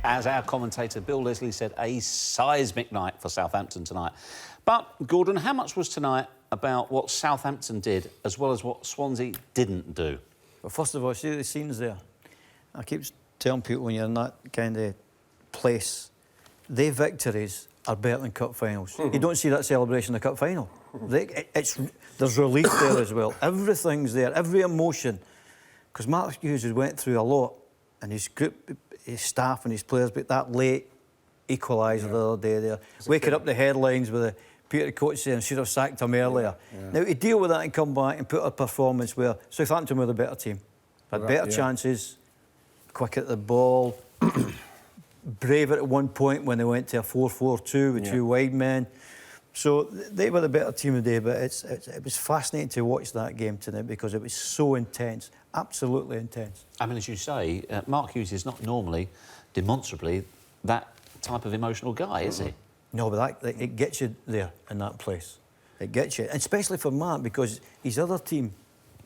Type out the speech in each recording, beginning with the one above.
as our commentator Bill Leslie said, a seismic night for Southampton tonight. But, Gordon, how much was tonight about what Southampton did as well as what Swansea didn't do? Well, first of all, see the scenes there. I keep telling people when you're in that kind of place, their victories are better than cup finals. You don't see that celebration in the cup final. There's relief there as well. Everything's there, every emotion. Because Mark Hughes has went through a lot, and his group, his staff and his players, but that late equaliser the other day there, waking up the headlines with the Peter coach saying should have sacked him earlier. Now, to deal with that and come back and put a performance where Southampton were the better team, had better chances, quick at the ball, braver at one point when they went to a 4-4-2 with two wide men. So they were the better team of the day, but it was fascinating to watch that game tonight because it was so intense, absolutely intense. I mean, as you say, Mark Hughes is not normally, demonstrably, that type of emotional guy, is he? No, but it gets you there in that place. It gets you, and especially for Mark, because his other team,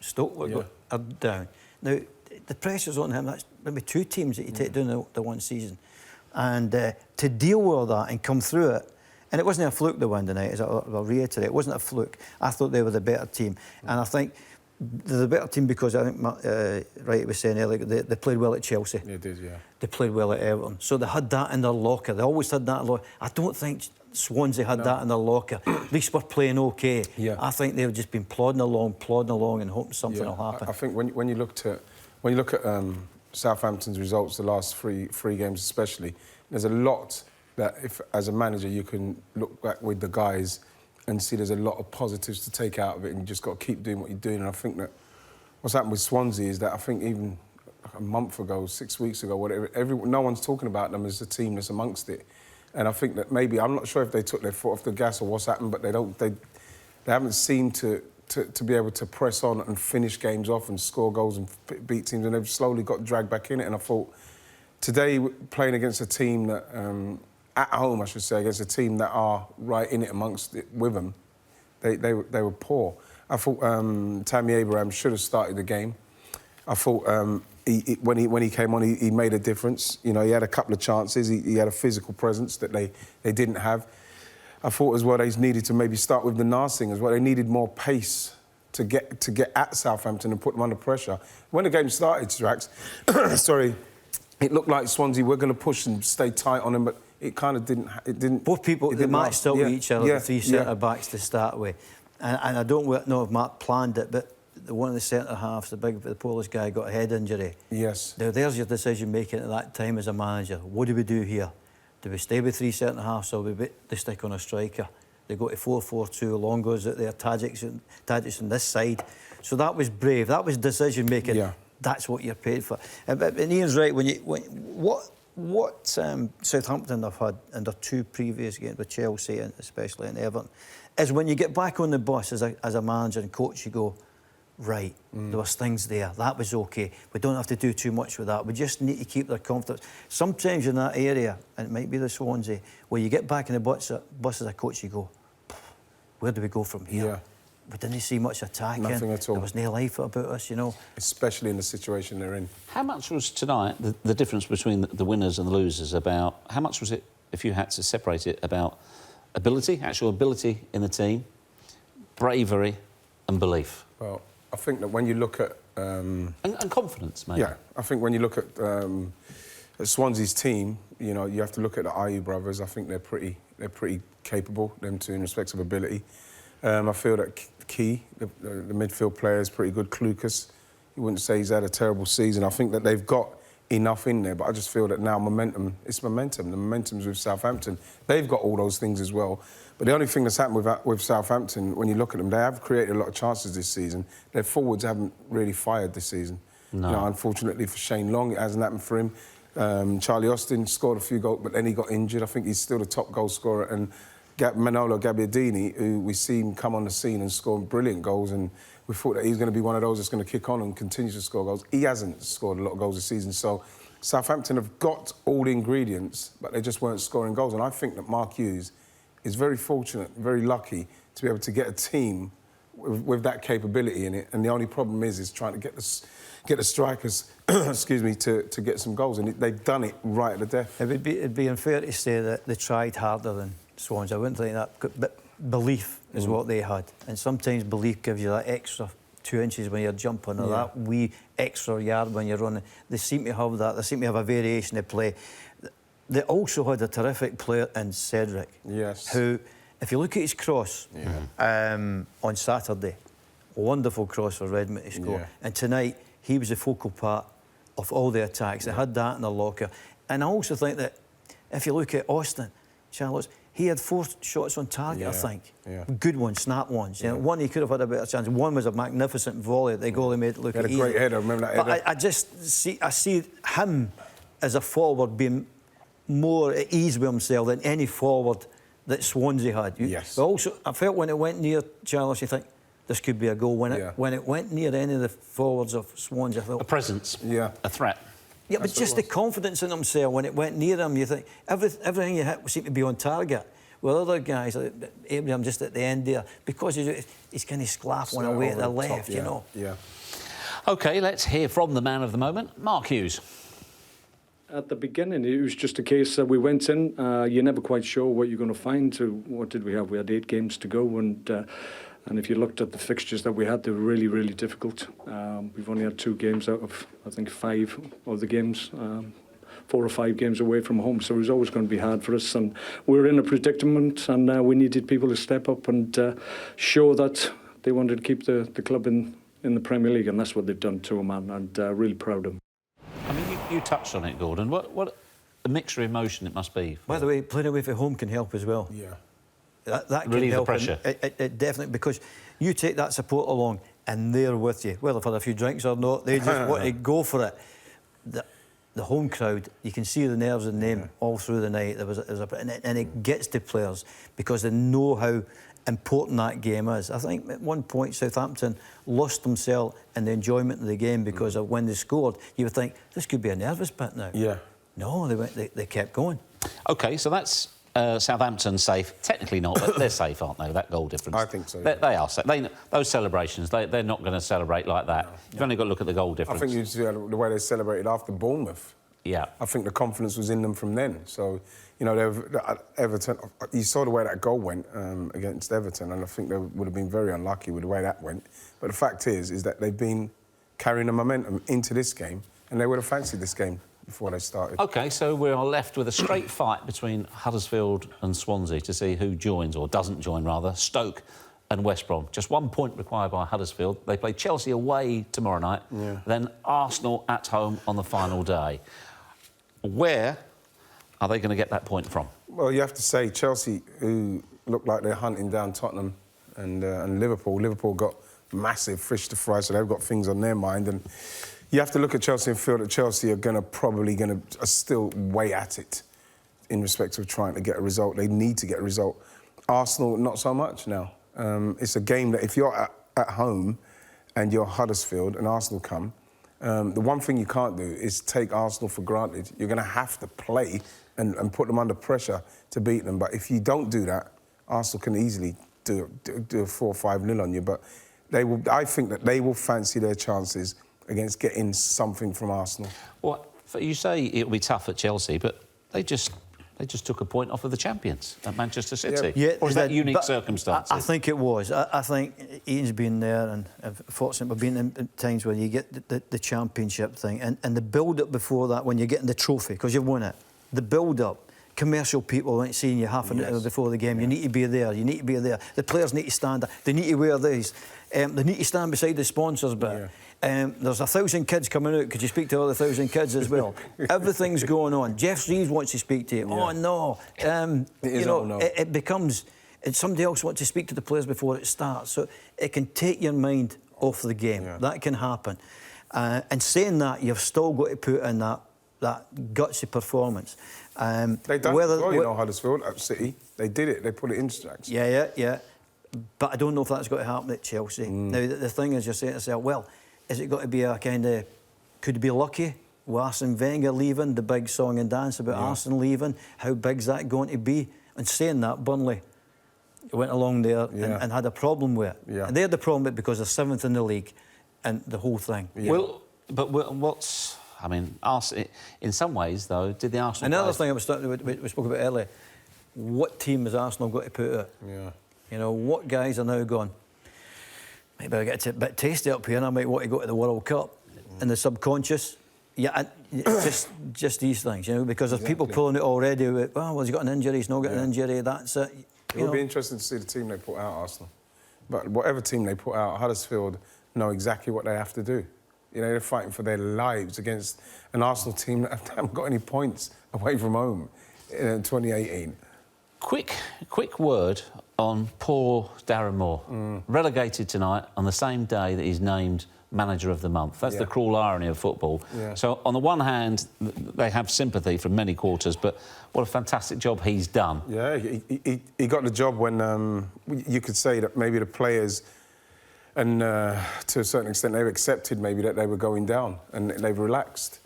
Stoke, are down. Now, the pressure's on him. That's maybe two teams that you take down the one season. And to deal with that and come through it, and it wasn't a fluke they won tonight, as I'll reiterate, it wasn't a fluke. I thought they were the better team. And I think they're the better team because I think Wright was saying earlier, they played well at Chelsea. They did, yeah. They played well at Everton. So they had that in their locker. They always had that in their locker. I don't think Swansea had that in their locker. At least we're playing OK. I think they've just been plodding along and hoping something will happen. I think when you look at Southampton's results, the last three games especially, there's a lot that, if as a manager, you can look back with the guys and see there's a lot of positives to take out of it, and you just got to keep doing what you're doing. And I think that what's happened with Swansea is that I think even a month ago, 6 weeks ago, whatever, no one's talking about them as a team that's amongst it. And I think that maybe, I'm not sure if they took their foot off the gas or what's happened, but they haven't seemed to be able to press on and finish games off and score goals and beat teams, and they've slowly got dragged back in it. And I thought today, playing against a team that, at home I should say, against a team that are right in it amongst it with them, they were poor. I thought Tammy Abraham should have started the game. I thought when he came on, he made a difference. You know, he had a couple of chances. He had a physical presence that they didn't have. I thought as well they needed to maybe start with the Narsing as well. They needed more pace to get at Southampton and put them under pressure. When the game started, Strax, sorry, it looked like Swansea were going to push and stay tight on him, but it kind of didn't. It didn't. Both people, they matched up with each other, the three centre backs to start with, and I don't know if Mark planned it, but one of the centre halves, the Polish guy, got a head injury. Yes. Now there's your decision making at that time as a manager. What do we do here? Do we stay with three centre halves, or they stick on a striker? They go to 4-4-2. Longo's out there, Tadic on this side. So that was brave. That was decision making. Yeah. That's what you're paid for. And Ian's right. What Southampton have had in their two previous games with Chelsea and especially in Everton is when you get back on the bus as a manager and coach, you go, right, there was things there, that was OK. We don't have to do too much with that. We just need to keep their confidence. Sometimes in that area, and it might be the Swansea, where you get back in the bus as a coach, you go, where do we go from here? Yeah. We didn't see much attacking. Nothing at all. There was no life about us, you know. Especially in the situation they're in. How much was tonight the difference between the winners and the losers about... How much was it, if you had to separate it, about ability, actual ability in the team, bravery and belief? Well, I think that when you look at... And confidence, mate. Yeah, I think when you look at Swansea's team, you know, you have to look at the Ayew brothers. I think they're pretty capable, them two, in respect of ability. I feel that Key, the midfield player, is pretty good. Klukas, you wouldn't say he's had a terrible season. I think that they've got enough in there, but I just feel that now it's momentum. The momentum's with Southampton. They've got all those things as well. But the only thing that's happened with Southampton, when you look at them, they have created a lot of chances this season. Their forwards haven't really fired this season. No. You know, unfortunately for Shane Long, it hasn't happened for him. Charlie Austin scored a few goals, but then he got injured. I think he's still the top goal scorer. And Manolo Gabbiadini, who we've seen come on the scene and score brilliant goals, and we thought that he's going to be one of those that's going to kick on and continue to score goals. He hasn't scored a lot of goals this season, so Southampton have got all the ingredients, but they just weren't scoring goals. And I think that Mark Hughes is very fortunate, very lucky to be able to get a team with that capability in it. And the only problem is trying to get the strikers, excuse me, to get some goals. And they've done it right at the death. It'd be unfair to say that they tried harder than Swansea. I wouldn't think that. But belief is what they had. And sometimes belief gives you that extra 2 inches when you're jumping, or that wee extra yard when you're running. They seem to have that. They seem to have a variation of play. They also had a terrific player in Cedric. Yes. Who, if you look at his cross on Saturday, wonderful cross for Redmond to score. Yeah. And tonight, he was the focal part of all the attacks. They had that in their locker. And I also think that if you look at Austin, Charlotte, he had 4 shots on target, I think. Yeah. Good ones, snap ones. You know, one he could have had a better chance. One was a magnificent volley that the goalie made it look He had a easy. great header, remember that header? But I just see him as a forward being more at ease with himself than any forward that Swansea had. Yes. But also, I felt when it went near Charles, you think this could be a goal. When it went near any of the forwards of Swansea, I thought A presence. Yeah. A threat. yeah, but just the confidence in himself when it went near him, you think everything you hit seemed to be on target. Well, other guys, like Abraham, just at the end there, because he's kind of sclaff one away at the left, you know. Yeah. OK, let's hear from the man of the moment, Mark Hughes. At the beginning, it was just a case that we went in. You're never quite sure what you're going to find. So what did we have? We had 8 games to go, and if you looked at the fixtures that we had, they were really, really difficult. We've only had 2 games out of, I think, 5 of the games. 4 or 5 games away from home, so it was always going to be hard for us. And we were in a predicament, and we needed people to step up and show that they wanted to keep the club in the Premier League, and that's what they've done to a man. And really proud of them. I mean, you touched on it, Gordon. What a mixture of emotion it must be. By the way, playing away from home can help as well. Yeah. That can Relieve the help. pressure. It definitely, because you take that support along and they're with you. Well, they've had a few drinks or not, they just want to go for it. The home crowd, you can see the nerves in them all through the night. And it gets to players because they know how important that game is. I think at one point Southampton lost themselves in the enjoyment of the game because of when they scored. You would think this could be a nervous bit now. Yeah. No, they kept going. OK, so that's Southampton safe. Technically not, but they're safe, aren't they? That goal difference. I think so. They are safe. Those celebrations, they're not going to celebrate like that. No. You've only got to look at the goal difference. I think you see the way they celebrated after Bournemouth. Yeah. I think the confidence was in them from then. So, you know, Everton, you saw the way that goal went against Everton, and I think they would have been very unlucky with the way that went. But the fact is that they've been carrying the momentum into this game, and they would have fancied this game before they started. OK, so we are left with a straight fight between Huddersfield and Swansea to see who joins, or doesn't join, rather, Stoke and West Brom. Just 1 point required by Huddersfield. They play Chelsea away tomorrow night, then Arsenal at home on the final day. Where are they going to get that point from? Well, you have to say Chelsea, who look like they're hunting down Tottenham and Liverpool. Liverpool got massive fish to fry, so they've got things on their mind. And you have to look at Chelsea and feel that Chelsea are probably still way at it in respect of trying to get a result. They need to get a result. Arsenal, not so much now. It's a game that if you're at home and you're Huddersfield and Arsenal come, the one thing you can't do is take Arsenal for granted. You're going to have to play and put them under pressure to beat them. But if you don't do that, Arsenal can easily do a 4-5-0 on you. But I think that they will fancy their chances against getting something from Arsenal. Well, you say it'll be tough at Chelsea, but they just took a point off of the champions at Manchester City. Yeah, or is that unique circumstances? I think it was. I think Ian's been there, and fortunately we've been in times where you get the championship thing and the build-up before that when you're getting the trophy, because you've won it. The build-up. Commercial people aren't seeing you half an hour before the game. You need to be there. You need to be there. The players need to stand there. They need to wear these. They need to stand beside the sponsors bit. There's 1,000 kids coming out. Could you speak to all the 1,000 kids as well? Everything's going on. Jeff Reeves wants to speak to you. Oh, no. It becomes... somebody else wants to speak to the players before it starts. So it can take your mind off the game. Yeah. That can happen. And saying that, you've still got to put in that gutsy performance. They done it well, you know, Huddersfield at City. They did it. They put it in strikes. Yeah. But I don't know if that's got to happen at Chelsea. Now, the thing is, you're saying to yourself, well, is it got to be a kind of... Could it be lucky? With Arsene Wenger leaving, the big song and dance about Arsene leaving, how big's that going to be? And saying that, Burnley, went along there and had a problem with it. Yeah. And they had the problem with it because they're 7th in the league and the whole thing. Yeah. Well, but what's... I mean, in some ways, though, did the Arsenal... Another thing we spoke about earlier, what team has Arsenal got to put out? Yeah. You know, what guys are now gone, maybe I get a bit tasty up here and I might want to go to the World Cup. And the subconscious, just these things, you know, because there's people pulling it already with, well, he's got an injury, he's not got an injury, that's it. It would be interesting to see the team they put out, Arsenal. But whatever team they put out, Huddersfield know exactly what they have to do. You know, they're fighting for their lives against an Arsenal team that haven't got any points away from home in 2018. Quick word on poor Darren Moore. Relegated tonight on the same day that he's named Manager of the Month. That's the cruel irony of football. Yeah. So, on the one hand, they have sympathy from many quarters, but what a fantastic job he's done. Yeah, he got the job when you could say that maybe the players... And to a certain extent, they've accepted maybe that they were going down and they've relaxed.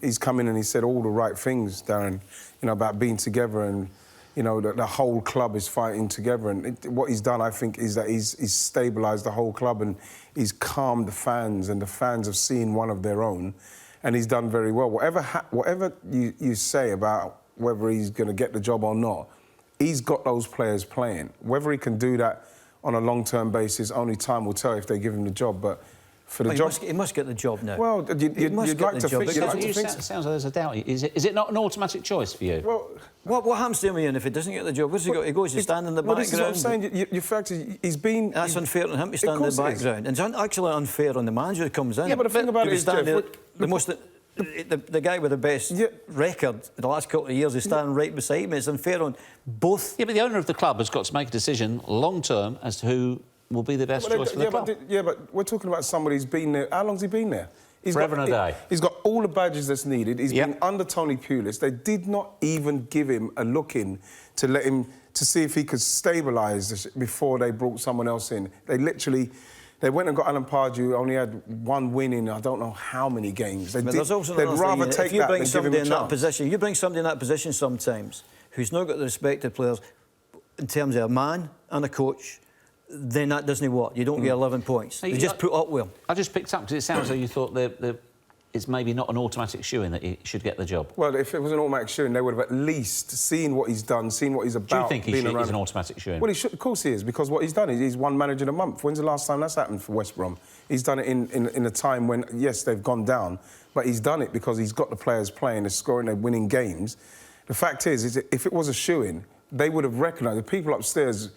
He's come in and he said all the right things, Darren, you know, about being together and, you know, the whole club is fighting together. And what he's done, I think, is that he's stabilised the whole club and he's calmed the fans, and the fans have seen one of their own. And he's done very well. Whatever you say about whether he's going to get the job or not, he's got those players playing. Whether he can do that on a long-term basis, only time will tell if they give him the job. But for the job... He must get the job now. Well, you'd like to think... Sounds like there's a doubt. Is it not an automatic choice for you? Well, what happens to him, Ian, if he doesn't get the job? What's he got? He goes, he's standing in the background. This is what I'm saying. Your fact is, he's been... That's unfair on him to stand in the background. And it's actually unfair on the manager who comes in. Yeah, but the thing about it is, Jeff... The guy with the best record in the last couple of years is standing right beside me. It's unfair on both. Yeah, but the owner of the club has got to make a decision long-term as to who will be the best choice for the club. But we're talking about somebody who's been there... How long's he been there? Forever and a day. He's got all the badges that's needed. He's been under Tony Pulis. They did not even give him a look in to let him... to see if he could stabilise before they brought someone else in. They literally... They went and got Alan Pardew, only had one win in I don't know how many games. They'd rather take that than give him a chance. You bring somebody in that position sometimes who's not got the respect of players in terms of a man and a coach, then that doesn't work. You don't get 11 points. They just put up with him. I just picked up because it sounds like you thought it's maybe not an automatic shoo-in that he should get the job. Well, if it was an automatic shoo-in, they would have at least seen what he's done, seen what he's about. Do you think he's an automatic shoo-in? Well, of course he is, because what he's done is he's won Manager of the Month. When's the last time that's happened for West Brom? He's done it in a time when, yes, they've gone down, but he's done it because he's got the players playing, they're scoring, they're winning games. The fact is if it was a shoo-in, they would have recognised, the people upstairs,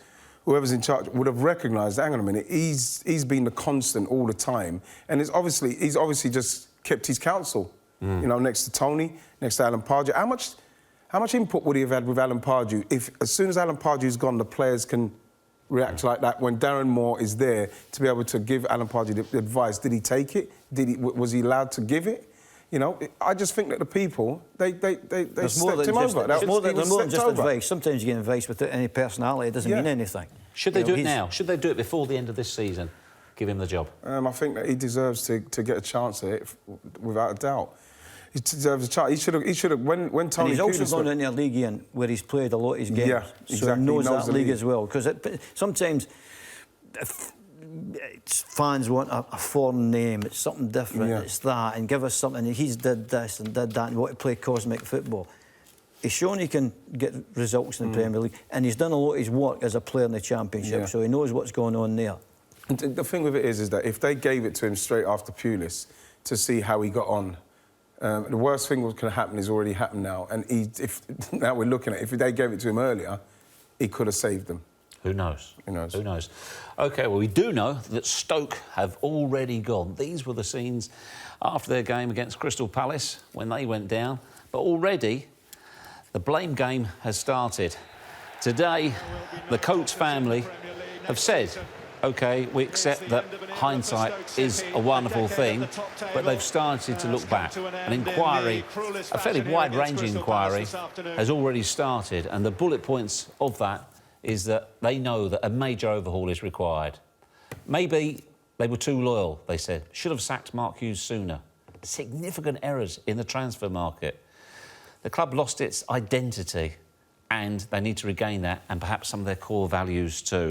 whoever's in charge, would have recognised, hang on a minute, he's been the constant all the time. And he's obviously just kept his counsel. You know, next to Tony, next to Alan Pardew. How much input would he have had with Alan Pardew if, as soon as Alan Pardew's gone, the players can react like that when Darren Moore is there to be able to give Alan Pardew the advice? Did he take it? Was he allowed to give it? You know, I just think that the people, they stepped him over. There's more than just advice. Sometimes you get advice without any personality. It doesn't mean anything. Should they do it now? Should they do it before the end of this season? Give him the job? I think that he deserves to get a chance at it, without a doubt. He deserves a chance. He should have. When Tony. And he's also gone into a league, Ian, where he's played a lot of his games. Yeah, exactly. So he knows that league as well. Because sometimes fans want a foreign name. It's something different. It's that, and give us something. And he's did this and did that, and want to play cosmic football. He's shown he can get results in the Premier League, and he's done a lot of his work as a player in the Championship. So he knows what's going on there. The thing with it is that if they gave it to him straight after Pulis to see how he got on, the worst thing that can happen is already happened now. And now we're looking at if they gave it to him earlier, he could have saved them. Who knows? Who knows? Who knows? OK, well, we do know that Stoke have already gone. These were the scenes after their game against Crystal Palace when they went down. But already, the blame game has started. Today, the Coates family have said, OK, we accept that hindsight is a wonderful thing, but they've started to look back. An inquiry, a fairly wide-ranging inquiry, has already started, and the bullet points of that is that they know that a major overhaul is required. Maybe they were too loyal, they said. Should have sacked Mark Hughes sooner. Significant errors in the transfer market. The club lost its identity, and they need to regain that, and perhaps some of their core values too.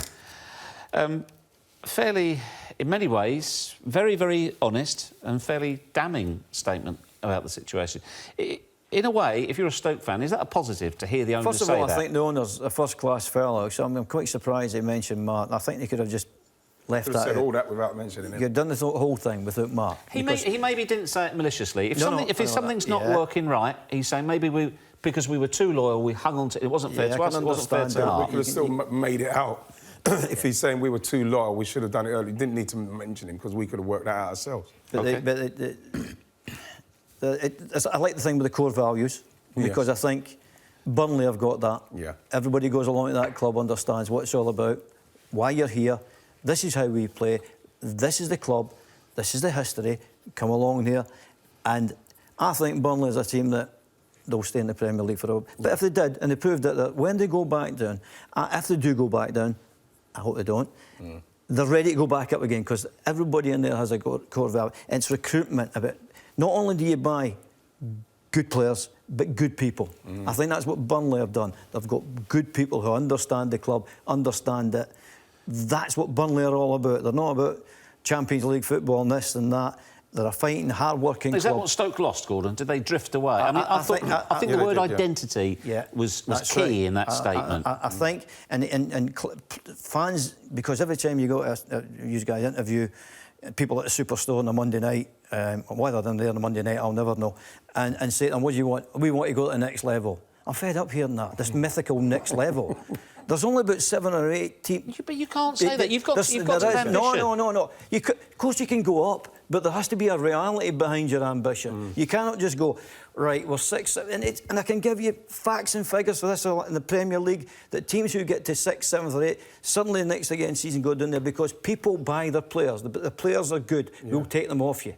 Fairly, in many ways, very, very honest and fairly damning statement about the situation. In a way, if you're a Stoke fan, is that a positive to hear the owner say that? First of all, I think the owner's a first-class fellow, so I'm quite surprised he mentioned Mark. I think they could have just left Could that have said out. all that without mentioning him. You've done this whole thing without Mark. He maybe didn't say it maliciously. If something's not yeah. working right, he's saying maybe because we were too loyal, we hung on to it. It wasn't fair to us, it wasn't fair to We Mark. could have still made it out. If he's saying we were too loyal, we should have done it early. Didn't need to mention him because we could have worked that out ourselves. But, Okay. I like the thing with the core values because I think Burnley have got that. Yeah. Everybody goes along to that club, understands what it's all about, why you're here. This is how we play. This is the club. This is the history. Come along here. And I think Burnley is a team that they'll stay in the Premier League for a while. But if they did, and they proved it, that when they go back down, if they do go back down, I hope they don't, they're ready to go back up again because everybody in there has a core value. And it's recruitment about not only do you buy good players, but good people. I think that's what Burnley have done. They've got good people who understand the club, understand that that's what Burnley are all about. They're not about Champions League football and this and that. They're a fighting, hard-working club. Is that what Stoke lost, Gordon? Did they drift away? I think the word identity was key right. in that statement. I think, and fans, because every time you go to you guys interview people at the Superstore on a Monday night, why they're there on a Monday night, I'll never know, and say to them, what do you want? We want to go to the next level. I'm fed up hearing that, this mythical next level. There's only about 7 or 8 teams. But you can't say that. You've got to have ambition. No. Of course you can go up, but there has to be a reality behind your ambition. You cannot just go, right, we're 6, and I can give you facts and figures for this in the Premier League, that teams who get to 6th, 7th or 8th, suddenly the next again season go down there because people buy their players. The players are good. We'll take them off you.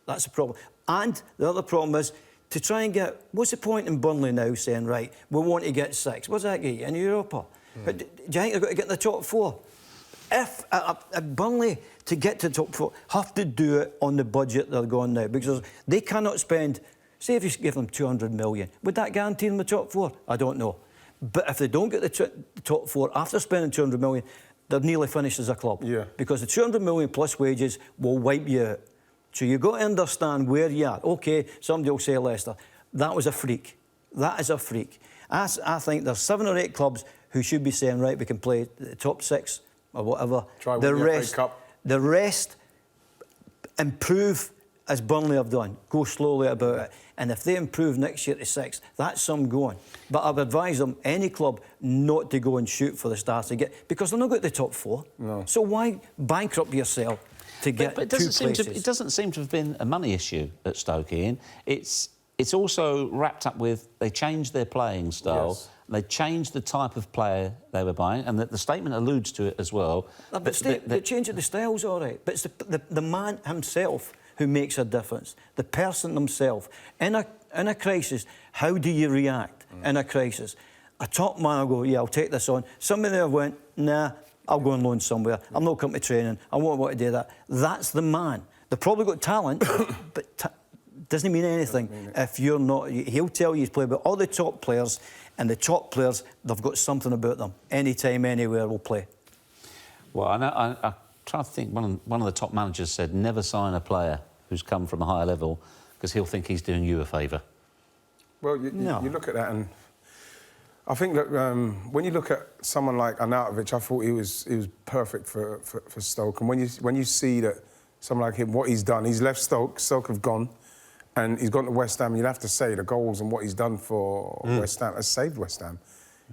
That's the problem. And the other problem is, to try and get... What's the point in Burnley now saying, right, we want to get 6? What's that get you? In Europa? But do you think they've got to get in the top 4? If Burnley, to get to the top 4, have to do it on the budget they're going now, because they cannot spend... Say if you give them 200 million, would that guarantee them the top 4? I don't know. But if they don't get the top 4 after spending 200 million, they're nearly finished as a club. Yeah. Because the 200 million plus wages will wipe you out. So you've got to understand where you are. OK, somebody will say Leicester. That was a freak. That is a freak. I think there's 7 or 8 clubs who should be saying, right, we can play the top 6 or whatever. Try with the FA Cup. The rest improve as Burnley have done. Go slowly about it. And if they improve next year to 6th, that's some going. But I would advise them, any club, not to go and shoot for the stars to get... Because they're not got the top 4. No. So why bankrupt yourself to get but it doesn't seem to have been a money issue at Stoke, Ian. It's also wrapped up with they changed their playing style. Yes. They changed the type of player they were buying, and the statement alludes to it as well. They changed the style's all right, but it's the man himself who makes a difference. The person himself. In a crisis, how do you react in a crisis? A top man will go, yeah, I'll take this on. Somebody there went, nah, I'll go and loan somewhere. I'm not coming to training. I won't want to do that. That's the man. They've probably got talent, but doesn't mean anything if you're not... He'll tell you he's played, but all the top players, and the top players, they've got something about them. Anytime, anywhere, will play. Well, I'm trying to think. One of the top managers said, never sign a player who's come from a higher level because he'll think he's doing you a favour. Well, you look at that, and I think that when you look at someone like Arnautovic, I thought he was perfect for Stoke. And when you see that someone like him, what he's done, he's left Stoke have gone, and he's gone to West Ham. You'd have to say the goals and what he's done for West Ham has saved West Ham.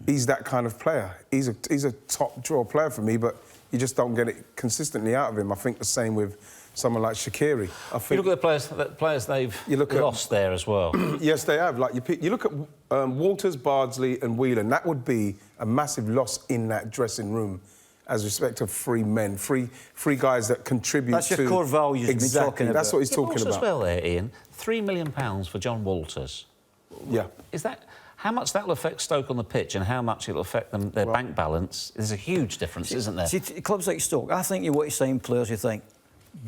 He's that kind of player. He's a top draw player for me, but you just don't get it consistently out of him. I think the same with someone like Shaqiri. I think you look at the players they've lost there as well. Yes, they have. Like you look at Walters, Bardsley, and Whelan. That would be a massive loss in that dressing room, as respect of 3 men, three guys that contribute. That's your core values. Exactly. Talking That's about. what he's talking about. As well, there, Ian. £3 million for John Walters. Yeah. Is that? How much that will affect Stoke on the pitch and how much it will affect their bank balance? There's a huge difference, isn't there? See, clubs like Stoke, I think you want to sign players you think,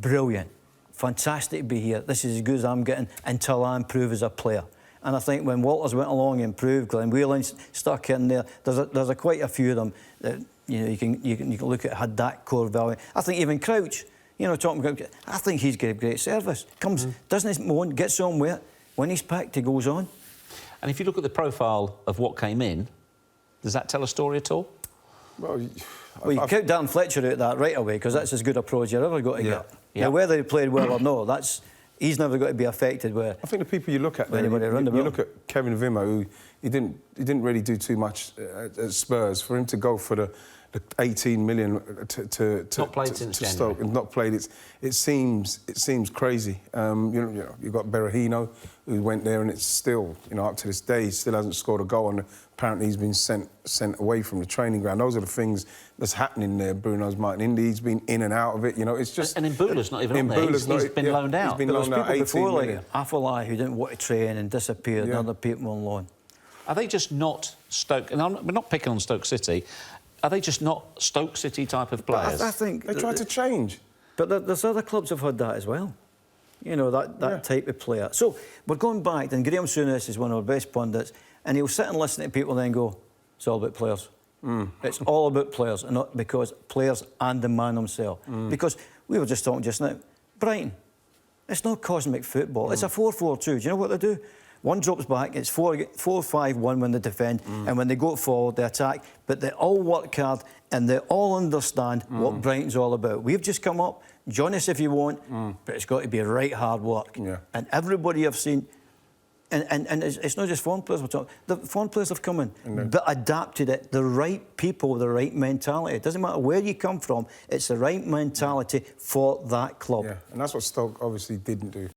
brilliant, fantastic to be here, this is as good as I'm getting until I improve as a player. And I think when Walters went along and improved, Glenn Whelan stuck in there. There's quite a few of them that you can look at had that core value. I think even Crouch, talking about, I think he's got a great service. Comes, doesn't moan, gets on with it. When he's packed, he goes on. And if you look at the profile of what came in, does that tell a story at all? Well, you kept Dan Fletcher out of that right away because that's as good a pro as you're ever going to get. Yeah. Now, whether he played well or no, he's never got to be affected with. I think the people you look at, anybody around the you look at Kevin Vimmer, who he didn't really do too much at Spurs. For him to go for the 18 million to Stoke and not played, it seems crazy. You've got Berahino, who went there, and it's still, up to this day, he still hasn't scored a goal, and apparently he's been sent away from the training ground. Those are the things that's happening there. Bruno's Martin Indy, he's been in and out of it. It's just. And Mbula's not even on there. He's been loaned out. There was people before like Afellay who didn't want to train and disappeared, and other people on loan. Are they just not Stoke? And we're not picking on Stoke City. Are they just not Stoke City type of players? I think they try to change. But there's other clubs have had that as well. That type of player. So we're going back, and Graham Souness is one of our best pundits, and he'll sit and listen to people and then go, it's all about players. It's all about players, and not because players and the man himself. Because we were just talking just now, Brighton, it's not cosmic football. It's a 4-4-2. Do you know what they do? One drops back, it's 4-5-1 when they defend, and when they go forward, they attack. But they all work hard, and they all understand what Brighton's all about. We've just come up, join us if you want, but it's got to be right hard work. Yeah. And everybody I've seen, and it's not just foreign players we're talking. The foreign players have come in, but adapted it. The right people, the right mentality. It doesn't matter where you come from. It's the right mentality for that club. Yeah, and that's what Stoke obviously didn't do.